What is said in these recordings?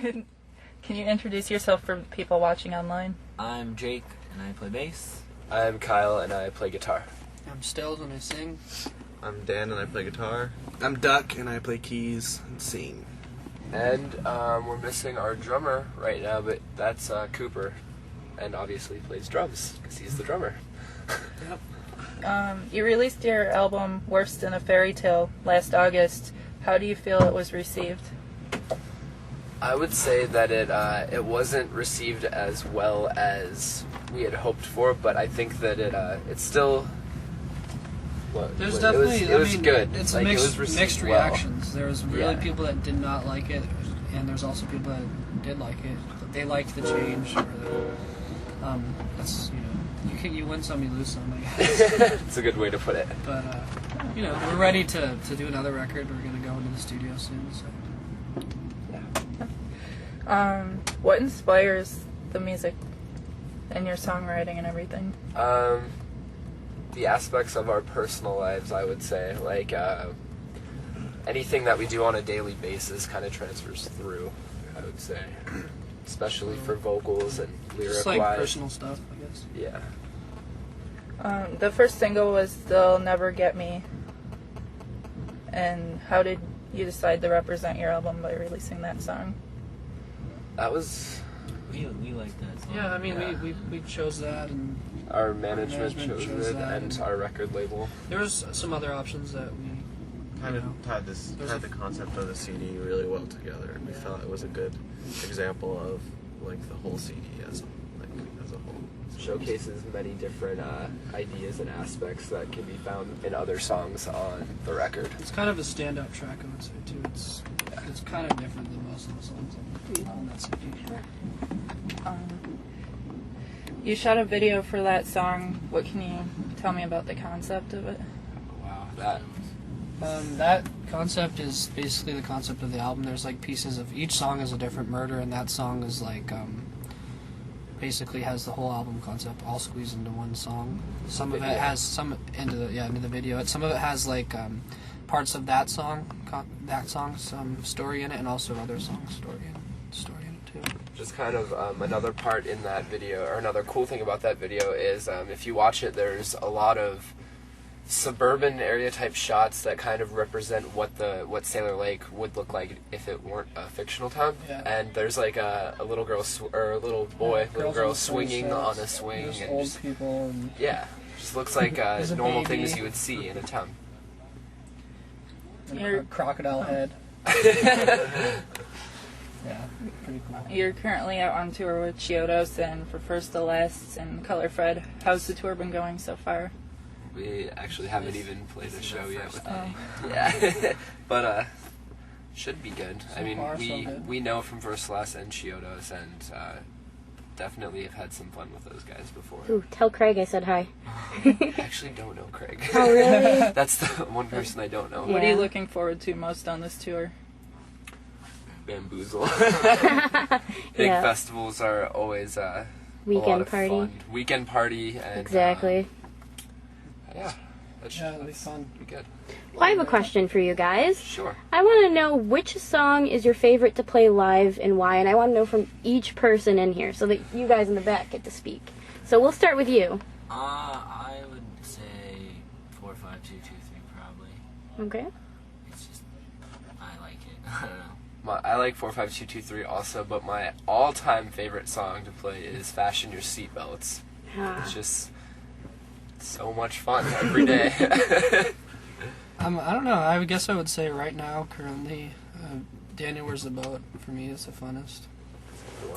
Can you introduce yourself for people watching online? I'm Jake, and I play bass. I'm Kyle, and I play guitar. I'm Stills, and I sing. I'm Dan, and I play guitar. I'm Duck, and I play keys and sing. And we're missing our drummer right now, but that's Cooper, and obviously plays drums, because he's the drummer. Yep. You released your album Worse Than a Fairy Tale last August. How do you feel it was received? I would say that it wasn't received as well as we had hoped for, but I think that it's still. There's definitely. It was good. It's like, mixed well. reactions. There's really people that did not like it, and there's also people that did like it. They liked the change. Or that's you win some, you lose some. I guess. It's a good way to put it. But we're ready to do another record. We're gonna go into the studio soon. So. What inspires the music and your songwriting and everything? The aspects of our personal lives, I would say. Like, anything that we do on a daily basis kind of transfers through, I would say. Especially for vocals and lyric-wise. Just like personal stuff, I guess. Yeah. The first single was They'll Never Get Me. And how did you decide to represent your album by releasing that song? That was... We like that song. Yeah, I mean, we chose that, and our management chose it, that, and our record label. There was some other options that we Kind of tied the concept of the CD really well together, and we felt it was a good example of like the whole CD as a whole. Showcases many different ideas and aspects that can be found in other songs on the record. It's kind of a stand-up track, I would say, too. It's kind of different than most of the songs on that CD. You shot a video for that song. What can you tell me about the concept of it? Wow, that concept is basically the concept of the album. There's like pieces of each song is a different murder, and that song is like basically has the whole album concept all squeezed into one song. Some of it has some into the video. Some of it has like parts of that song's story in it, and also other songs' story in it too. Just kind of another part in that video, or another cool thing about that video is if you watch it, there's a lot of suburban area type shots that kind of represent what Sailor Lake would look like if it weren't a fictional town. Yeah. And there's like a little girl or a little girl swinging on a swing. There's and old just, people. And just looks like a normal baby. things you would see in a town. And a crocodile head. Yeah, pretty cool. You're currently out on tour with Chiodos and For First to Last and Color Fred. How's the tour been going so far? We actually haven't even played a show yet with day. Yeah, but should be good. So I mean, far, so good. we know from First Last and Chiodos, and definitely have had some fun with those guys before. Ooh, tell Craig I said hi. I actually don't know Craig. Oh, really? That's the one person I don't know. What are Yeah. you looking forward to most on this tour? Bamboozle. Big Yeah. festivals are always a Weekend lot of party. fun. Weekend party. And, Exactly. Yeah. That'll be fun. Be good. Well, I have a question for you guys. Sure. I want to know which song is your favorite to play live and why, and I want to know from each person in here so that you guys in the back get to speak. So we'll start with you. I would say 45223 probably. Okay. It's just I like it. I don't know. I like 45223 also, but my all-time favorite song to play is Fasten Your Seatbelts. It's just so much fun every day. I don't know. I would guess I would say right now, currently, Daniel Where's the Boat for me is the funnest.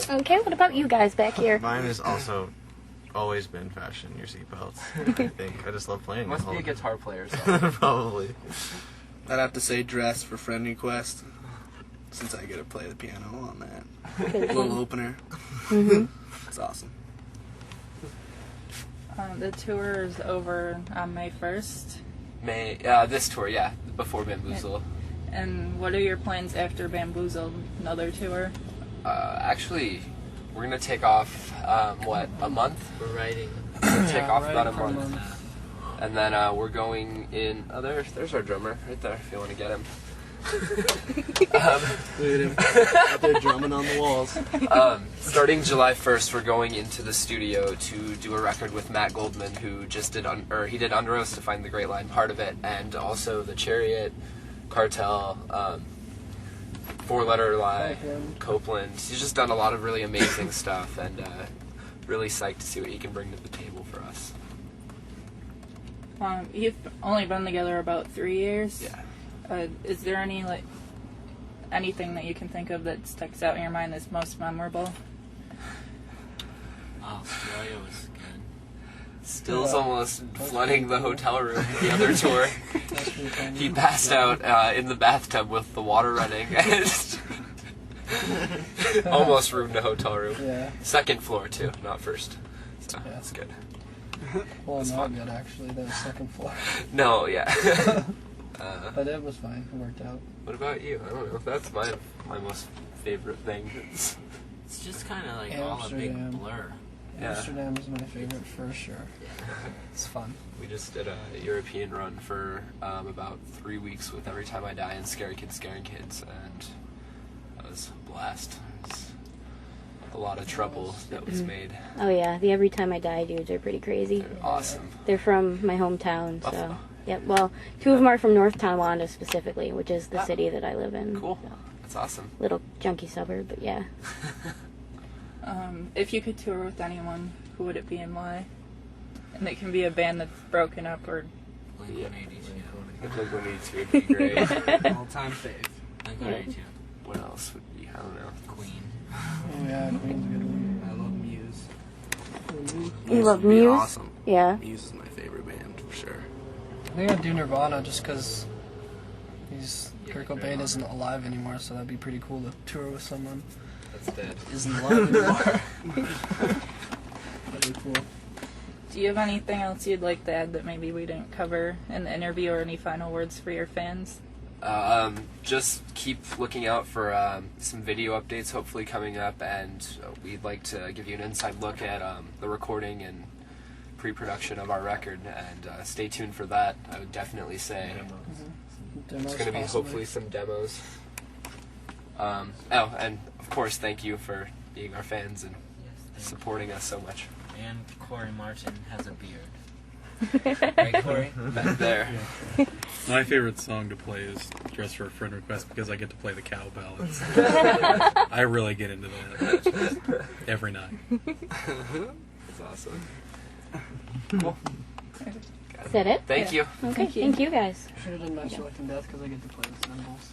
Okay, what about you guys back here? Mine has also always been Fasten Your Seatbelts. I think I just love playing. Must the be a whole- guitar player, so. Probably. I'd have to say Dress for Friend Request, since I get to play the piano on that. Little opener. Mm-hmm. It's awesome. The tour is over on May 1st. This tour, yeah, before Bamboozle. And what are your plans after Bamboozle? Another tour? Actually, we're gonna take off, a month? We're writing. Take off right about a for a month. And then we're going in... Oh, there's our drummer right there, if you want to get him. Look at him out there drumming on the walls. Starting July 1st, we're going into the studio to do a record with Matt Goldman, who just did he did Under Oath to Find the Great Line, part of it, and also The Chariot, Cartel, Four Letter Lie, Copeland. He's just done a lot of really amazing stuff, and really psyched to see what he can bring to the table for us. You've only been together about 3 years. Yeah. Is there anything that you can think of that sticks out in your mind that's most memorable? Australia was good. Still's almost flooding the hotel room the other tour. He passed out in the bathtub with the water running and almost ruined a hotel room. Yeah. Second floor too, not first. So Yeah. that's good. Well, It's not fun. good actually. The second floor. No, yeah. But it was fine. It worked out. What about you? I don't know. That's my most favorite thing. It's just kind of like all a big Amsterdam. blur. Yeah. Amsterdam is my favorite for sure. It's fun. We just did a European run for about 3 weeks with Every Time I Die and Scary Kids Scaring Kids, and that was a blast. It was a lot of trouble that was made. Oh yeah, the Every Time I Die dudes are pretty crazy. They're awesome. They're from my hometown, so Buffalo. yep. Well, two of them are from North Tonawanda specifically, which is the Ah. city that I live in. Cool. So, That's awesome. little junky suburb, but yeah. If you could tour with anyone, who would it be and why? And it can be a band that's broken up or... Blink-182. Blink-182 would be great. All-time fave. Blink-182. What else would be? I don't know. Queen. Oh yeah, Queen's a good one. I love Muse. You love would be Muse? Awesome. Yeah. Muse is my favorite band for sure. I think I'd do Nirvana just because Kurt Cobain Nirvana. isn't alive anymore, so that'd be pretty cool to tour with someone That's dead. who isn't alive anymore. That'd be cool. Do you have anything else you'd like to add that maybe we didn't cover in the interview, or any final words for your fans? Just keep looking out for some video updates hopefully coming up, and we'd like to give you an inside look at the recording and pre-production of our record, and stay tuned for that. I would definitely say Demos it's going to be possibly. hopefully some demos. And of course thank you for being our fans and supporting us so much. And Corey Martin has a beard. Right, Corey? Back there. My favorite song to play is Dress for a Friend Request because I get to play the cowbell. I really get into that every night. That's awesome. Cool. Is that it? Thank you. Okay, thank you guys. Should have done my Selecting Death because I get to play the cymbals.